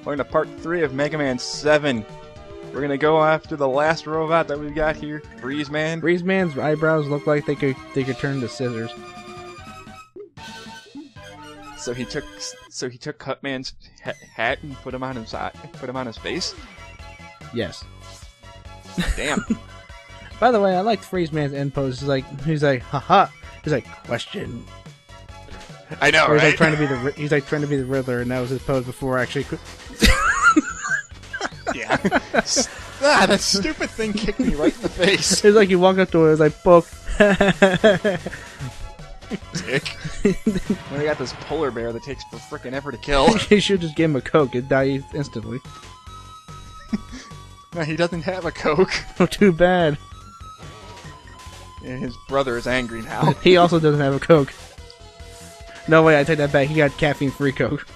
Welcome to part 3 of Mega Man 7. We're gonna go after the last robot that we've got here, Breeze Man. Breeze Man's eyebrows look like they could turn to scissors. So he took Cutman's hat and put him on his face. Yes. Damn. By the way, I liked Freeze Man's end pose. He's like, haha. He's like, question. I know, right? He's like trying to be the Riddler, and that was his pose before actually. Yeah. That stupid thing kicked me right in the face. It's like you walk up to it, it's like, poke. Dick. We got this polar bear that takes for frickin' ever to kill. You should just give him a Coke. It'd die instantly. No, he doesn't have a Coke. Oh, too bad. And his brother is angry now. He also doesn't have a Coke. No way, I take that back. He got caffeine-free Coke.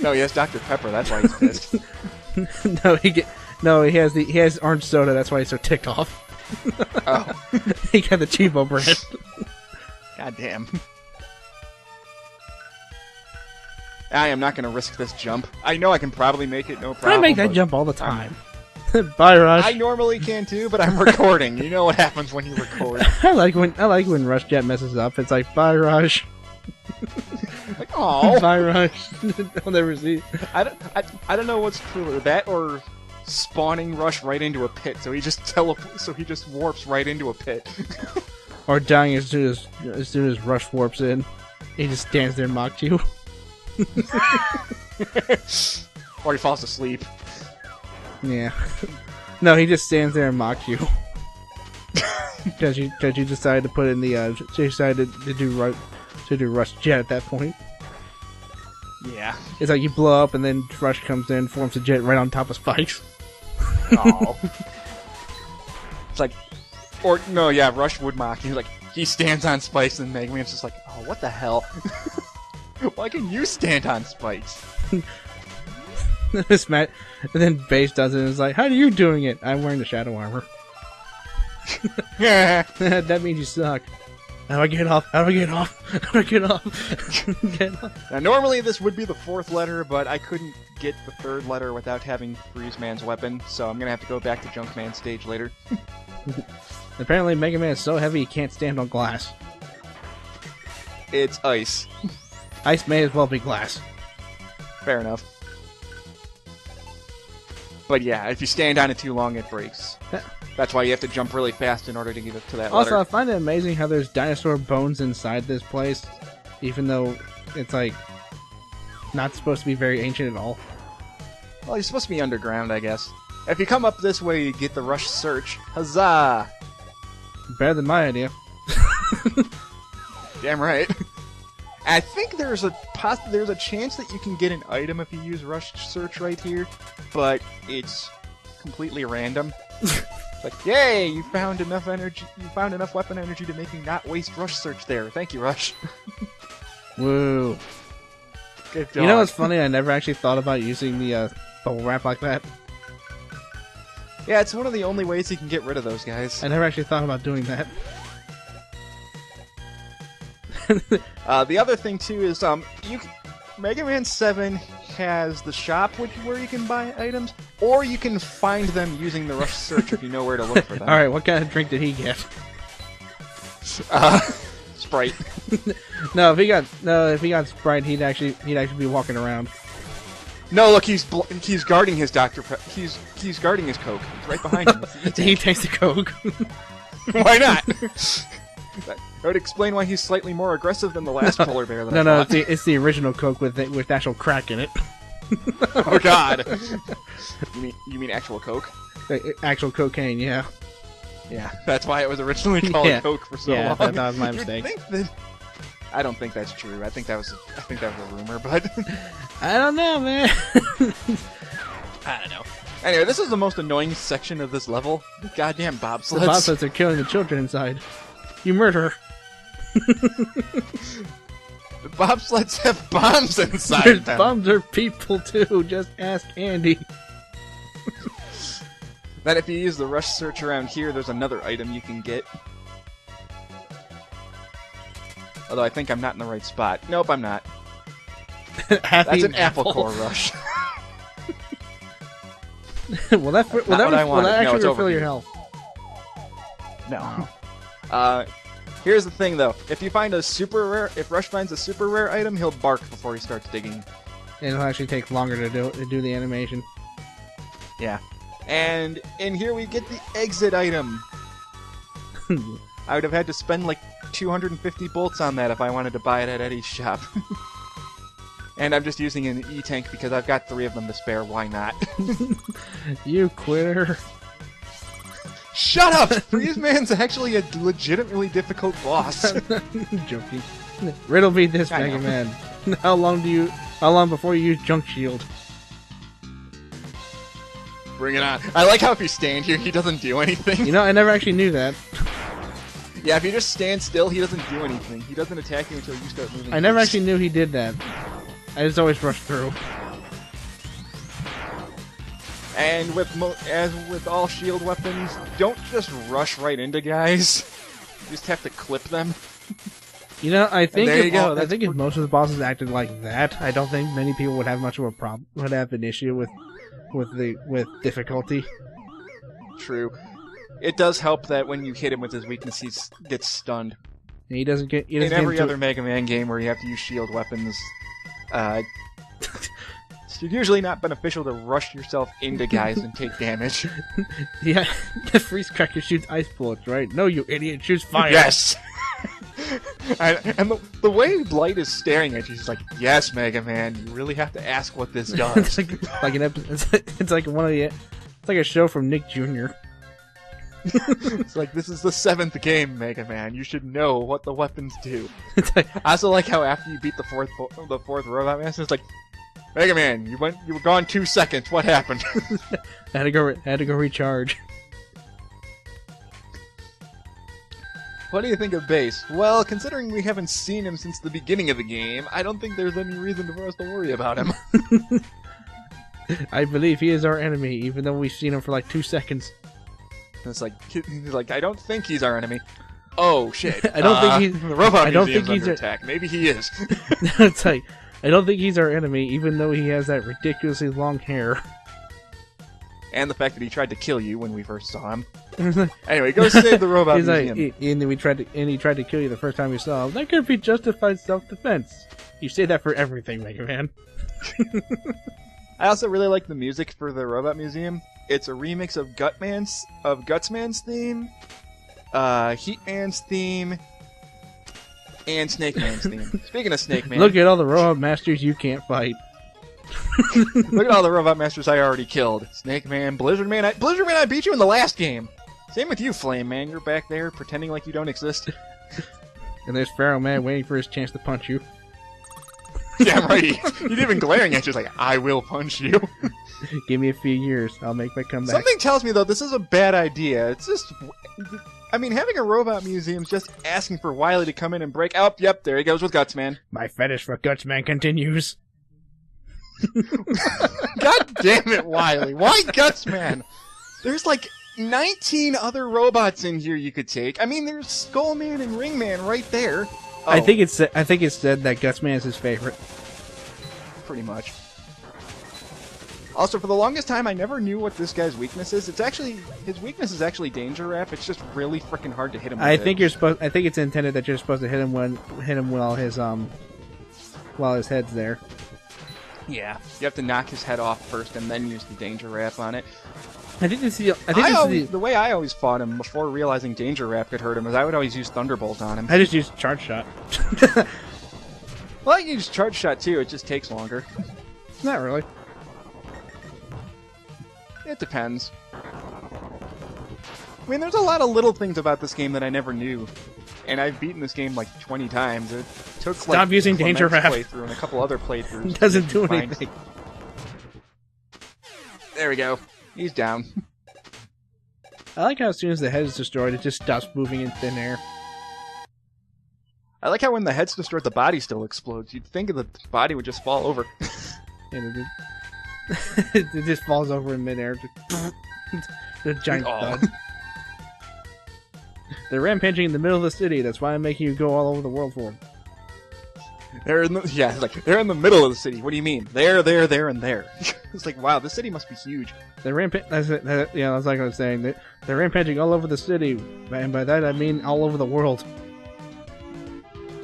No, he has Dr. Pepper. That's why he's pissed. He has orange soda. That's why he's so ticked off. Oh, he got the Chibo brand. God damn. I am not going to risk this jump. I know I can probably make it, no problem. I make that jump all the time. Bye, Rush. I normally can too, but I'm recording. You know what happens when you record. I like when Rush Jet messes up. It's like, bye, Rush. Like, oh, bye, Rush. I'll never see. I don't know what's cooler, that or spawning Rush right into a pit. So he just warps right into a pit. Or dying as soon as Rush warps in. He just stands there and mocks you. Or he falls asleep. Yeah. No, he just stands there and mocks you. Because you decided to put in the you decided to do Rush Jet at that point. Yeah. It's like you blow up and then Rush comes in, forms a jet right on top of Spikes. Oh. It's like, or no, yeah, Rush would mock. He's like, he stands on Spikes, and Mega Man's just like, oh, what the hell? Why can you stand on Spikes? This Matt, and then Base does it and is like, how are you doing it? I'm wearing the shadow armor. That means you suck. How do I get off? How do I get off? How do I get off? Get off. Now, normally this would be the 4th letter, but I couldn't get the 3rd letter without having Freeze Man's weapon, so I'm gonna have to go back to Junkman stage later. Apparently Mega Man is so heavy he can't stand on glass. It's ice. Ice may as well be glass. Fair enough. But yeah, if you stand on it too long, it breaks. That's why you have to jump really fast in order to get up to that letter. Also, I find it amazing how there's dinosaur bones inside this place, even though it's like not supposed to be very ancient at all. Well, you're supposed to be underground, I guess. If you come up this way, you get the Rush Search. Huzzah! Better than my idea. Damn right. I think there's a chance that you can get an item if you use Rush Search right here, but it's completely random. It's like, yay! You found enough energy. You found enough weapon energy to make me not waste Rush Search there. Thank you, Rush. Woo! Good job. You know what's funny? I never actually thought about using the bubble wrap like that. Yeah, it's one of the only ways you can get rid of those guys. I never actually thought about doing that. The other thing too is Mega Man 7 has the shop where you can buy items, or you can find them using the Rush Search if you know where to look for them. All right, what kind of drink did he get? Sprite. No, if he got Sprite, he'd actually be walking around. No, look, he's guarding his he's guarding his Coke. It's right behind him. He takes the Coke. Why not? That would explain why he's slightly more aggressive than the last polar bear that I fought. It's the original Coke with actual crack in it. Oh God! You mean actual Coke? Actual cocaine, yeah. Yeah, that's why it was originally called Coke for so long. Yeah, that was my mistake. I don't think that's true. I think that was a rumor, but I don't know, man. I don't know. Anyway, this is the most annoying section of this level. Goddamn bobsleds. The bobsleds are killing the children inside. You murderer. The bobsleds have bombs inside There's them. bombs are people too. Just ask Andy. Then if you use the Rush Search around here, there's another item you can get. Although I think I'm not in the right spot. Nope, I'm not. Happy That's an apple core rush. will that actually refill your overheated. health? No. Here's the thing, though. If you find a super rare, if Rush finds a super rare item, he'll bark before he starts digging. And it'll actually take longer to do the animation. Yeah. And in here we get the exit item. I would have had to spend like 250 bolts on that if I wanted to buy it at Eddie's shop. And I'm just using an E-tank because I've got 3 of them to spare. Why not? You quitter. Shut up! Freeze Man's actually a legitimately difficult boss. Joking. Riddle me this, I Mega know. Man. How long before you use Junk Shield? Bring it on. I like how if you stand here, he doesn't do anything. You know, I never actually knew that. Yeah, if you just stand still, he doesn't do anything. He doesn't attack you until you start moving. I never first. actually knew he did that. I just always rushed through. And as with all shield weapons, don't just rush right into guys. You just have to clip them. You know, I think there you go, I that's think if most of the bosses acted like that, I don't think many people would have much of a problem. Would have an issue with difficulty. True. It does help that when you hit him with his weakness, he gets stunned. And he doesn't get. He In doesn't every get other Mega Man game where you have to use shield weapons, it's usually not beneficial to rush yourself into guys and take damage. Yeah, the freeze cracker shoots ice bullets, right? No, you idiot, shoots fire. Yes! and the way Blight is staring at you, he's like, yes, Mega Man, you really have to ask what this it's does. like an episode. It's like one of the. It's like a show from Nick Jr. It's like, this is the 7th game, Mega Man. You should know what the weapons do. It's like, I also like how after you beat the fourth Robot Master, it's like, Mega Man, you were gone 2 seconds. What happened? had to go recharge. What do you think of Bass? Well, considering we haven't seen him since the beginning of the game, I don't think there's any reason for us to worry about him. I believe he is our enemy, even though we've seen him for like 2 seconds. It's like, he's like, I don't think he's our enemy. Oh shit! I don't think he's. The robot I don't museum's think he's under a- attack. Maybe he is. It's like I don't think he's our enemy, even though he has that ridiculously long hair. And the fact that he tried to kill you when we first saw him. Anyway, go save the robot He's museum. like, and he tried to kill you the first time you saw him. That could be justified self-defense. You say that for everything, Mega Man. I also really like the music for the Robot Museum. It's a remix of Gutsman's theme, Heatman's theme, and Snake Man's theme. Speaking of Snake Man, Look at all the robot masters you can't fight. look at all the Robot Masters I already killed. Snake Man, Blizzard Man. Blizzard Man, I beat you in the last game. Same with you, Flame Man. You're back there pretending like you don't exist. And there's Pharaoh Man waiting for his chance to punch you. Yeah, right. He's even glaring at you like, I will punch you. Give me a few years, I'll make my comeback. Something tells me, though, this is a bad idea. It's just... I mean, having a robot museum is just asking for Wily to come in and break... Oh, yep, there he goes with Gutsman. My fetish for Gutsman continues. God damn it, Wily. Why Gutsman? There's like 19 other robots in here you could take. I mean, there's Skullman and Ringman right there. Oh, I think it's said that Gutsman is his favorite. pretty much. Also, for the longest time, I never knew what this guy's weakness is. His weakness is actually Danger Rap. It's just really freaking hard to hit him with I think it's intended that you're supposed to hit him while his head's there. Yeah, you have to knock his head off first and then use the Danger Rap on it. The way I always fought him before realizing Danger Rap could hurt him is I would always use Thunderbolt on him. I just used Charge Shot. Well, I use Charge Shot too, it just takes longer. Not really. It depends. I mean, there's a lot of little things about this game that I never knew. And I've beaten this game like 20 times. It took Stop using Danger Clement's Rap. playthrough and a couple other playthroughs. It doesn't do to find- anything. There we go. He's down. I like how as soon as the head is destroyed, it just stops moving in thin air. I like how when the head's destroyed, the body still explodes. You'd think the body would just fall over. And it just falls over in midair. The giant Aw. thud. They're rampaging in the middle of the city. That's why I'm making you go all over the world for them. They're in the, yeah, it's like, they're in the middle of the city. What do you mean? There, and there. It's like, wow, the city must be huge. They're that's like I was saying. They're rampaging all over the city, and by that I mean all over the world.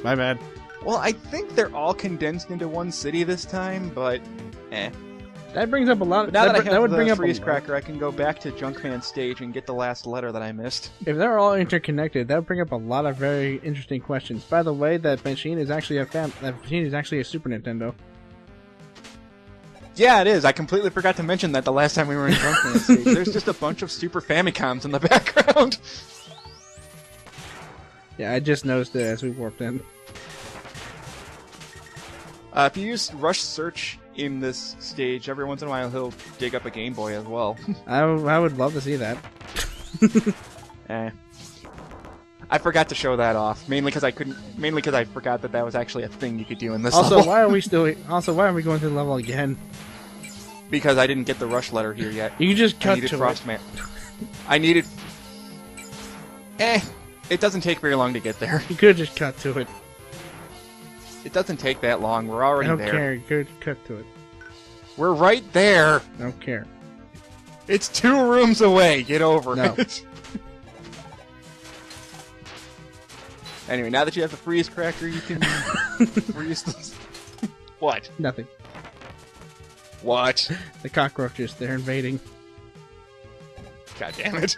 My bad. Well, I think they're all condensed into one city this time, but That brings up a lot. But now that I have would the bring up freeze cracker, I can go back to Junkman's stage and get the last letter that I missed. If they're all interconnected, that would bring up a lot of very interesting questions. By the way, that machine is actually a Super Nintendo. Yeah, it is. I completely forgot to mention that the last time we were in Junkman's stage. There's just a bunch of Super Famicoms in the background. Yeah, I just noticed it as we warped in. If you use Rush Search in this stage, every once in a while he'll dig up a Game Boy as well. I would love to see that. I forgot to show that off, mainly because I forgot that was actually a thing you could do in this also, level. why are we going through the level again? Because I didn't get the Rush letter here yet. You just cut to Frostman. I needed... it doesn't take very long to get there. You could just cut to it. It doesn't take that long. We're already there. I don't care. Good, cut to it. We're right there. I don't care. It's 2 rooms away. Get over it. Anyway, now that you have the freeze cracker, you can freeze this. What? Nothing. What? The cockroaches. They're invading. God damn it.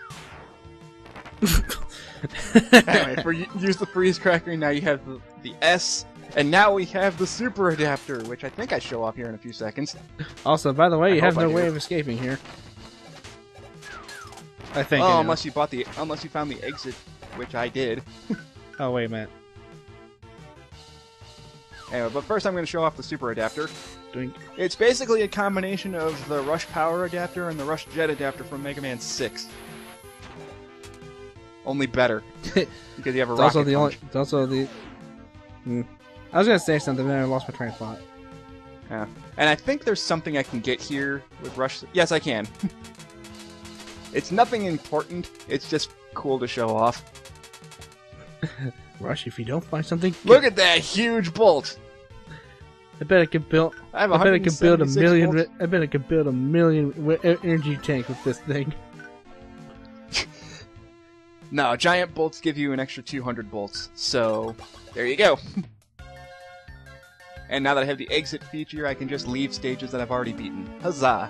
Anyway, use the freeze cracker, now you have the S. And now we have the super adapter, which I think I show off here in a few seconds. Also, by the way, you have no way of escaping here. I think. Oh, unless you found the exit, which I did. Oh wait, Matt. Anyway, but first I'm going to show off the super adapter. Doink. It's basically a combination of the Rush Power adapter and the Rush Jet adapter from Mega Man 6. Only better, because you have a rocket punch. It's also the. I was gonna say something, then I lost my train of thought. Yeah. And I think there's something I can get here with Rush... Yes, I can. It's nothing important, it's just cool to show off. Rush, if you don't find something... Look at that huge bolt! I bet I could build... I bet I could build a million... I bet I could build a million energy tank with this thing. No, giant bolts give you an extra 200 bolts, so... There you go. And now that I have the exit feature, I can just leave stages that I've already beaten. Huzzah!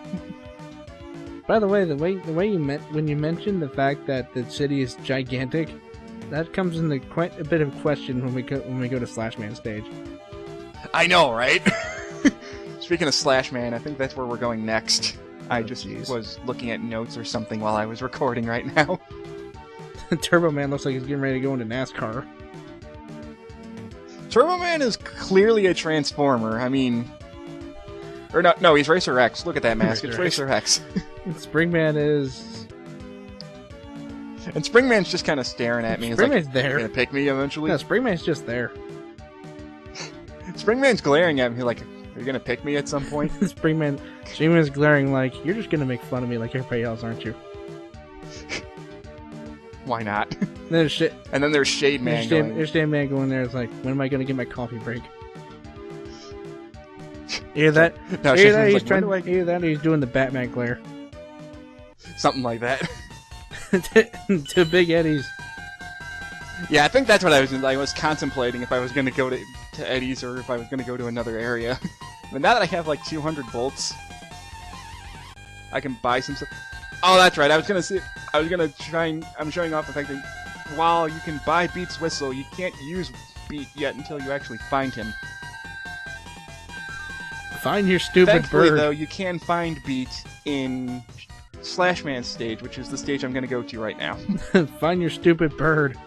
By the way, when you mentioned the fact that the city is gigantic, that comes into quite a bit of question when we go to Slash Man stage. I know, right? Speaking of Slash Man, I think that's where we're going next. I just was looking at notes or something while I was recording right now. Turbo Man looks like he's getting ready to go into NASCAR. Turbo Man is clearly a Transformer. I mean... Or no, he's Racer X. Look at that mask. It's Racer X. Springman is... And Springman's just kind of staring at me. Springman's like, there. You're gonna pick me eventually? No, Springman's just there. Springman's glaring at me like, are you gonna pick me at some point? Springman's glaring like, you're just gonna make fun of me like everybody else, aren't you? Why not? And then there's Shade Man going. There's Shade Man going there. It's like, when am I gonna get my coffee break? Hear that? No, hear that? He's trying. Hear that? He's doing the Batman glare. Something like that. To Big Eddie's. Yeah, I think that's what I was contemplating if I was gonna go to Eddie's or if I was gonna go to another area. But now that I have like 200 bolts, I can buy some stuff. Oh, that's right. I'm showing off the fact that while you can buy Beat's whistle, you can't use Beat yet until you actually find him. Find your stupid Thankfully, bird. Though, you can find Beat in Slash Man's stage, which is the stage I'm going to go to right now. Find your stupid bird.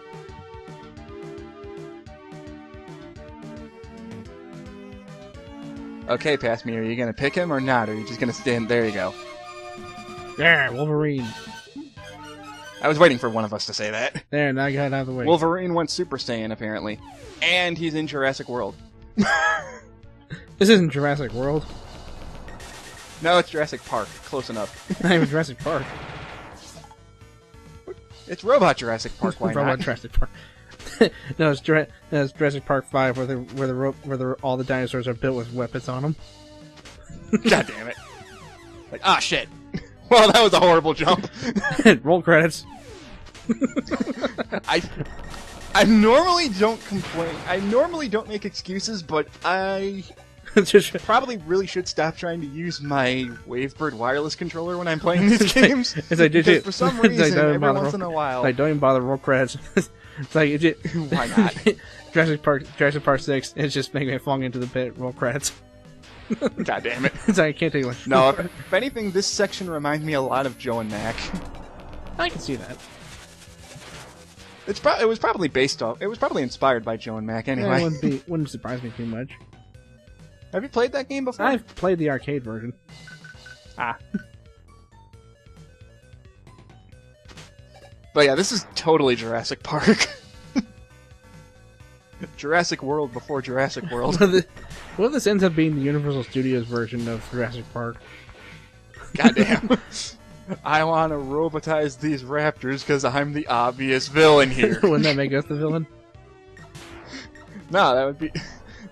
Okay, pass me. Are you going to pick him or not? Or are you just going to stand... There you go. Yeah, Wolverine. I was waiting for one of us to say that. There, now I got it out of the way. Wolverine went Super Saiyan, apparently. And he's in Jurassic World. This isn't Jurassic World. No, it's Jurassic Park. Close enough. Not even Jurassic Park. It's Robot Jurassic Park, why not? Robot Jurassic Park. No, it's Jurassic Park 5 where all the dinosaurs are built with weapons on them. God damn it! Like, ah, shit. Well, that was a horrible jump. Roll credits. I normally don't complain. I normally don't make excuses, but I probably really should stop trying to use my Wavebird wireless controller when I'm playing these games. Because for some reason, every once in a while... Like, don't even bother roll credits. It's like, why not? Jurassic Park 6, it's just making me fall into the pit, roll credits. God damn it. It's like, I can't take it. No, if anything, this section reminds me a lot of Joe and Mac. I can see that. It was probably based off... It was probably inspired by Joe and Mac anyway. Yeah, it wouldn't surprise me too much. Have you played that game before? I've played the arcade version. Ah. But yeah, this is totally Jurassic Park. Jurassic World before Jurassic World. What if this ends up being the Universal Studios version of Jurassic Park? Goddamn. I want to robotize these raptors because I'm the obvious villain here. Wouldn't that make us the villain? No,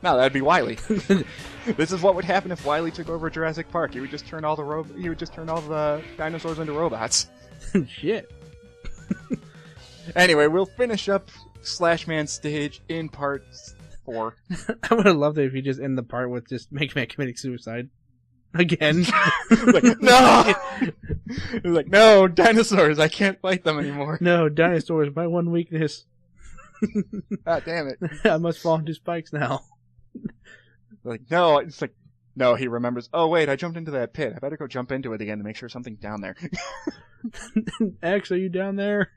that'd be Wily. This is what would happen if Wily took over Jurassic Park. He would just turn all the dinosaurs into robots. Shit. Anyway, we'll finish up Slashman stage in part 4. I would have loved it if you just end the part with just Make Man committing suicide. Again. Like, no! Like, no, dinosaurs, I can't fight them anymore. No, dinosaurs, my one weakness. God damn it. I must fall into spikes now. Like, no, it's like, no, he remembers, oh wait, I jumped into that pit. I better go jump into it again to make sure something's down there. X, are you down there?